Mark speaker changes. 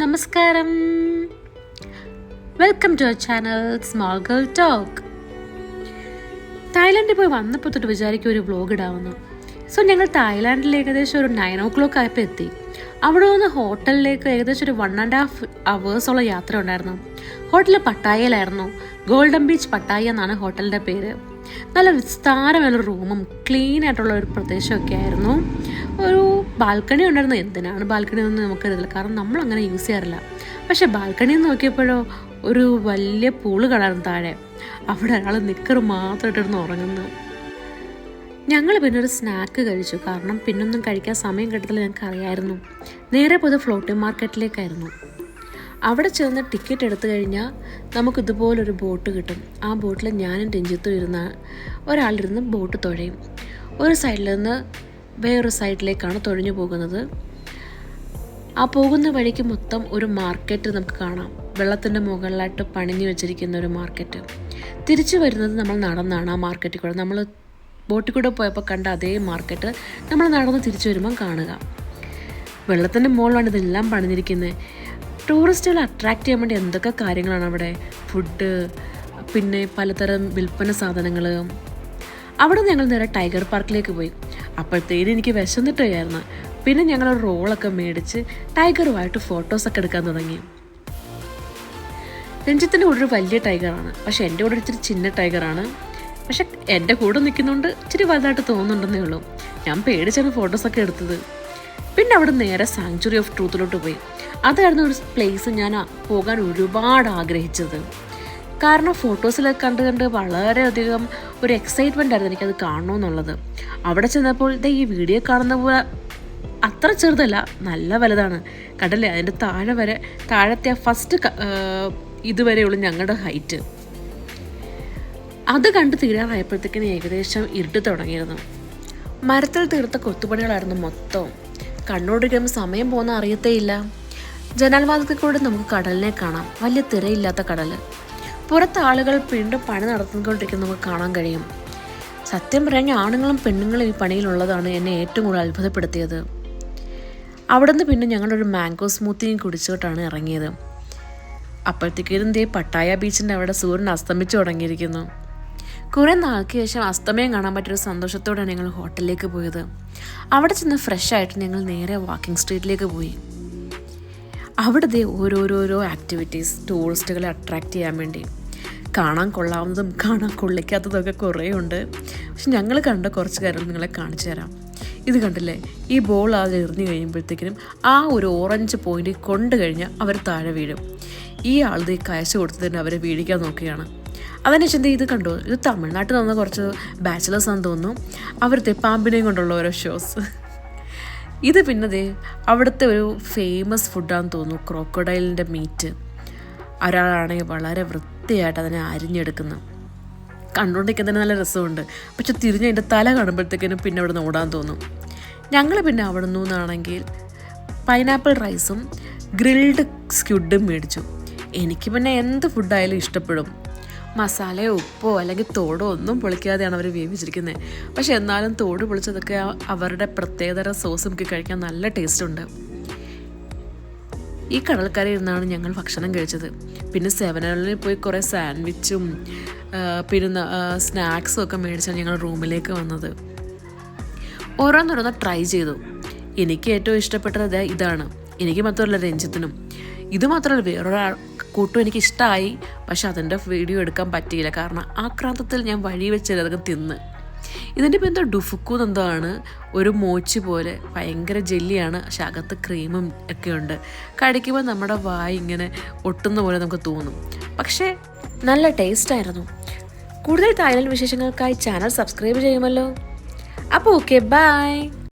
Speaker 1: നമസ്കാരം. Welcome to our channel small girl talk. തായ്ലാൻഡിൽ പോയി വന്നപ്പോൾ തൊട്ട് വിചാരിക്കും ഒരു വ്ലോഗ് ഇടാവുന്നു. സോ ഞങ്ങൾ തായ്ലാൻഡിൽ ഏകദേശം ഒരു 9 o'clock ആയപ്പോൾ എത്തി. അവിടെ നിന്ന് ഹോട്ടലിലേക്ക് ഏകദേശം ഒരു 1.5 hours യാത്ര ഉണ്ടായിരുന്നു. ഹോട്ടൽ പട്ടായയിലായിരുന്നു. ഗോൾഡൻ ബീച്ച് പട്ടായ എന്നാണ് ഹോട്ടലിൻ്റെ പേര്. നല്ല വിസ്താരമുള്ള റൂമും ക്ലീൻ ആയിട്ടുള്ള ഒരു പ്രദേശമൊക്കെ ആയിരുന്നു. ഒരു ബാൽക്കണി ഉണ്ടായിരുന്നു. എന്തിനാണ് ബാൽക്കണി ഒന്നും നമുക്കറിയില്ല, കാരണം നമ്മളങ്ങനെ യൂസ് ചെയ്യാറില്ല. പക്ഷെ ബാൽക്കണി നോക്കിയപ്പോഴോ ഒരു വലിയ പൂള് കാണാറുണ്ട് താഴെ. അവിടെ ഒരാൾ നിക്കർ മാത്രം ഇട്ടിരുന്ന് ഉറങ്ങുന്നു. ഞങ്ങൾ പിന്നെ ഒരു സ്നാക്ക് കഴിച്ചു, കാരണം പിന്നൊന്നും കഴിക്കാൻ സമയം കിട്ടത്തില്ല ഞങ്ങൾക്ക് അറിയായിരുന്നു. നേരെ പോയത് ഫ്ലോട്ടിംഗ് മാർക്കറ്റിലേക്കായിരുന്നു. അവിടെ ചെന്ന് ടിക്കറ്റ് എടുത്തു കഴിഞ്ഞാൽ നമുക്കിതുപോലൊരു ബോട്ട് കിട്ടും. ആ ബോട്ടിൽ ഞാനും രഞ്ജിത്തും ഇരുന്ന് ഒരാളിരുന്ന് ബോട്ട് തുഴയും. ഒരു സൈഡിൽ നിന്ന് വേറൊരു സൈഡിലേക്കാണ് തുഴഞ്ഞു പോകുന്നത്. ആ പോകുന്ന വഴിക്ക് മൊത്തം ഒരു മാർക്കറ്റ് നമുക്ക് കാണാം. വെള്ളത്തിൻ്റെ മുകളിലായിട്ട് പണിഞ്ഞു വെച്ചിരിക്കുന്ന ഒരു മാർക്കറ്റ്. തിരിച്ചു വരുന്നത് നമ്മൾ നടന്നാണ് ആ മാർക്കറ്റിൽ കൂടെ. നമ്മൾ ബോട്ടിൽ കൂടെ പോയപ്പോൾ കണ്ട അതേ മാർക്കറ്റ് നമ്മൾ നടന്ന് തിരിച്ചു വരുമ്പം കാണുക. വെള്ളത്തിൻ്റെ മുകളിലാണ് ഇതെല്ലാം പണിഞ്ഞിരിക്കുന്നത്. ടൂറിസ്റ്റുകൾ അട്രാക്റ്റ് ചെയ്യാൻ വേണ്ടി എന്തൊക്കെ കാര്യങ്ങളാണ് അവിടെ. ഫുഡ്, പിന്നെ പലതരം വിൽപ്പന സാധനങ്ങൾ. അവിടെ ഞങ്ങൾ നേരെ ടൈഗർ പാർക്കിലേക്ക് പോയി. അപ്പോഴത്തേനും എനിക്ക് വിശന്നിട്ടായിരുന്നു. പിന്നെ ഞങ്ങൾ റോളൊക്കെ മേടിച്ച് ടൈഗറുമായിട്ട് ഫോട്ടോസൊക്കെ എടുക്കാൻ തുടങ്ങി. രഞ്ജിത്തിൻ്റെ കൂടെ ഒരു വലിയ ടൈഗറാണ്, പക്ഷെ എൻ്റെ കൂടെ ഇച്ചിരി ചിന്ന ടൈഗറാണ്. പക്ഷെ എൻ്റെ കൂടെ നിൽക്കുന്നതുകൊണ്ട് ഇച്ചിരി വലുതായിട്ട് തോന്നുന്നുണ്ടെന്നേ ഉള്ളൂ. ഞാൻ പേടിച്ചാണ് ഫോട്ടോസൊക്കെ എടുത്തത്. പിന്നെ അവിടെ നേരെ സാങ്ച്വറി ഓഫ് ട്രൂത്തിലോട്ട് പോയി. അതായിരുന്നു ഒരു പ്ലേസ് ഞാൻ പോകാൻ ഒരുപാട് ആഗ്രഹിച്ചത്. കാരണം ഫോട്ടോസിലൊക്കെ കണ്ട് വളരെയധികം ഒരു എക്സൈറ്റ്മെൻ്റ് ആയിരുന്നു എനിക്കത് കാണണമെന്നുള്ളത്. അവിടെ ചെന്നപ്പോൾ ഈ വീഡിയോ കാണുന്ന പോലെ അത്ര ചെറുതല്ല, നല്ല വലുതാണ്. കണ്ടല്ലേ, അതിൻ്റെ താഴത്തെ ഫസ്റ്റ് ഇതുവരെയുള്ളൂ ഞങ്ങളുടെ ഹൈറ്റ്. അത് കണ്ട് തീരാറായപ്പോഴത്തേക്കിന് ഏകദേശം ഇരുട്ട് തുടങ്ങിയിരുന്നു. മരത്തിൽ തീർത്ത കൊത്തുപണികളായിരുന്നു മൊത്തം. കണ്ണോടിക്കുമ്പോൾ സമയം പോകുന്ന അറിയത്തേയില്ല. ജനാൽവാതിൽ കൂടെ നമുക്ക് കടലിനെ കാണാം. വലിയ തിരയില്ലാത്ത കടൽ. പുറത്ത് ആളുകൾ വീണ്ടും പണി നടത്തിക്കൊണ്ടിരിക്കുന്നത് നമുക്ക് കാണാൻ കഴിയും. സത്യം പറഞ്ഞാൽ ആണുങ്ങളും പെണ്ണുങ്ങളും ഈ പണിയിലുള്ളതാണ് എന്നെ ഏറ്റവും കൂടുതൽ അത്ഭുതപ്പെടുത്തിയത്. അവിടുന്ന് പിന്നെ ഞങ്ങളൊരു മാംഗോ സ്മൂത്തിയും കുടിച്ചിട്ടാണ് ഇറങ്ങിയത്. അപ്പോഴത്തേക്കും പട്ടായ ബീച്ചിൻ്റെ അവിടെ സൂര്യൻ അസ്തമിച്ചു തുടങ്ങിയിരിക്കുന്നു. കുറേ നാൾക്ക് ശേഷം അസ്തമയം കാണാൻ പറ്റിയൊരു സന്തോഷത്തോടെയാണ് ഞങ്ങൾ ഹോട്ടലിലേക്ക് പോയത്. അവിടെ ചെന്ന് ഫ്രഷ് ആയിട്ട് ഞങ്ങൾ നേരെ വാക്കിംഗ് സ്ട്രീറ്റിലേക്ക് പോയി. അവിടുത്തെ ഓരോരോ ആക്ടിവിറ്റീസ് ടൂറിസ്റ്റുകളെ അട്രാക്റ്റ് ചെയ്യാൻ വേണ്ടി. കാണാൻ കൊള്ളാവുന്നതും കാണാൻ കൊള്ളിക്കാത്തതൊക്കെ കുറേ ഉണ്ട്. പക്ഷെ ഞങ്ങൾ കണ്ട കുറച്ച് കാര്യങ്ങൾ നിങ്ങളെ കാണിച്ചു തരാം. ഇത് കണ്ടില്ലേ, ഈ ബോൾ അത് എറിഞ്ഞു കഴിയുമ്പോഴത്തേക്കിനും ആ ഒരു ഓറഞ്ച് പോയിന്റ് കൊണ്ടു കഴിഞ്ഞാൽ അവർ താഴെ വീഴും. ഈ ആളുടെ കാഴ്ച കൊടുത്തതിന് അവരെ വീഴിക്കാൻ നോക്കുകയാണ്. അതിനെ ചിന്ത ഇത് കണ്ടോ, ഇത് തമിഴ്നാട്ടിൽ നിന്ന് കുറച്ച് ബാച്ചിലേഴ്സ് ആണെന്ന് തോന്നുന്നു. അവിടുത്തെ പാമ്പിനെയും കൊണ്ടുള്ള ഓരോ ഷോസ്. ഇത് പിന്നെ അവിടുത്തെ ഒരു ഫേമസ് ഫുഡാണെന്ന് തോന്നുന്നു, ക്രോക്കഡൈലിൻ്റെ മീറ്റ്. ഒരാളാണെങ്കിൽ വളരെ വൃത്തിയായിട്ട് അതിനെ അരിഞ്ഞെടുക്കുന്നു. കണ്ടുകൊണ്ടിരിക്കുന്നതിന് നല്ല രസമുണ്ട്. പക്ഷെ തിരിഞ്ഞ് അതിൻ്റെ തല കാണുമ്പോഴത്തേക്കിനും പിന്നെ അവിടെ നിന്ന് ഓടാൻ തോന്നും. ഞങ്ങൾ പിന്നെ അവിടെ നിന്നാണെങ്കിൽ പൈനാപ്പിൾ റൈസും ഗ്രിൽഡ് സ്ക്വിഡും മേടിച്ചു. എനിക്ക് പിന്നെ എന്ത് ഫുഡായാലും ഇഷ്ടപ്പെടും. മസാലയോ ഉപ്പോ അല്ലെങ്കിൽ തോടോ ഒന്നും പൊളിക്കാതെയാണ് അവർ വേവിച്ചിരിക്കുന്നത്. പക്ഷെ എന്നാലും തോട് പൊളിച്ചതൊക്കെ അവരുടെ പ്രത്യേകതര സോസ് നമുക്ക് കഴിക്കാൻ നല്ല ടേസ്റ്റ് ഉണ്ട്. ഈ കടൽക്കരയിൽ നിന്നാണ് ഞങ്ങൾ ഭക്ഷണം കഴിച്ചത്. പിന്നെ 7-Eleven പോയി കുറേ സാൻഡ്വിച്ചും പിന്നെ സ്നാക്സും ഒക്കെ മേടിച്ചാണ് ഞങ്ങൾ റൂമിലേക്ക് വന്നത്. ഓരോന്നോരോന്ന് ട്രൈ ചെയ്തു. എനിക്ക് ഏറ്റവും ഇഷ്ടപ്പെട്ടത് ഇതാണ്. എനിക്ക് മാത്രമല്ല, രഞ്ജിത്തിനും. ഇത് മാത്രമല്ല, വേറൊരാൾ കൂട്ടും എനിക്ക് ഇഷ്ടമായി. പക്ഷെ അതിൻ്റെ വീഡിയോ എടുക്കാൻ പറ്റിയില്ല, കാരണം ആക്രാന്തത്തിൽ ഞാൻ വഴി വെച്ച് അതൊക്കെ തിന്ന്. ഇതിൻ്റെ ഇപ്പോൾ എന്തോ ഡുഫുക്കു എന്തോ ആണ്. ഒരു മോച്ച് പോലെ ഭയങ്കര ജെല്ലിയാണ്, പക്ഷെ അകത്ത് ക്രീമും ഒക്കെ ഉണ്ട്. കടിക്കുമ്പോൾ നമ്മുടെ വായി ഇങ്ങനെ ഒട്ടുന്ന പോലെ നമുക്ക് തോന്നും. പക്ഷേ നല്ല ടേസ്റ്റായിരുന്നു. കൂടുതൽ തായ്ലൻഡ് വിശേഷങ്ങൾക്കായി ചാനൽ സബ്സ്ക്രൈബ് ചെയ്യുമല്ലോ. അപ്പോൾ ഓക്കെ, ബൈ.